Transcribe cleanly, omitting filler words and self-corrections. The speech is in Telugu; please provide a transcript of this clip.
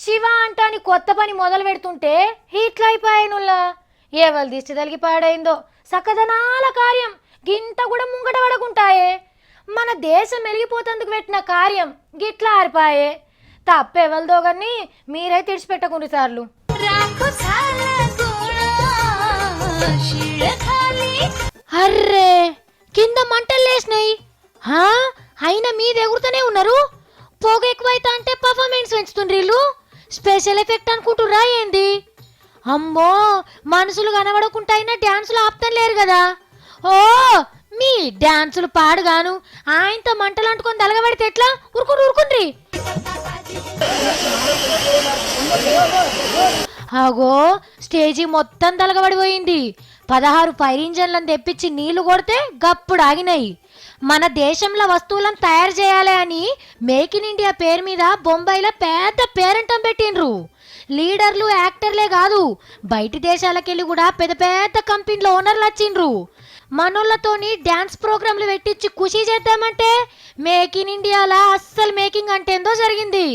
శివ అంటాని కొత్త పని మొదలు పెడుతుంటే ఇట్లయిపోయానుల్లా ఎవరి దిష్టి తలిగి పాడైందో సకదనాల కార్యం గింత కూడా ముంగట పడకుంటాయే. మన దేశం మెలిగిపోతందుకు పెట్టిన కార్యం గిట్లా ఆరిపాయే. తప్పెవల్దో గాని మీరే తెడిచిపెట్టకుండ్రి సార్లు. అర్రే కింద మంటలు లేసినాయి. అయినా మీద ఎగురుతూనే ఉన్నారు. పొగ ఎక్కువైతే అంటే పర్ఫార్మెన్స్ పెంచుతుండ్రు వీళ్ళు. స్పెషల్ ఎఫెక్ట్ అనుకుంటుర్రా ఏంది? అమ్మో మనుషులు కనబడకుండా అయినా డ్యాన్సులు ఆపుతాను లేరు కదా. ఓ మీ డ్యాన్సులు పాడుగాను ఆయనతో మంటలు అంటుకొని తలగబడితే ఎట్లా? ఉరుకుండ్రి. అగో స్టేజీ మొత్తం తలగబడిపోయింది. 16 ఫైర్ ఇంజన్లను తెప్పించి నీళ్లు కొడితే గప్పుడు ఆగినాయి. మన దేశంలో వస్తువులను తయారు చేయాలి అని మేక్ ఇన్ ఇండియా పేరు మీద బొంబాయిలో పెద్ద పేరంటం పెట్టిండ్రు. లీడర్లు యాక్టర్లే కాదు బయటి దేశాలకెళ్ళి కూడా పెద్ద పెద్ద కంపెనీల ఓనర్లు వచ్చిండ్రు. మనోళ్ళతోని డ్యాన్స్ ప్రోగ్రాంలు పెట్టించి ఖుషి చేద్దామంటే మేక్ ఇన్ ఇండియాలా అస్సలు మేకింగ్ అంటే ఏందో జరిగింది.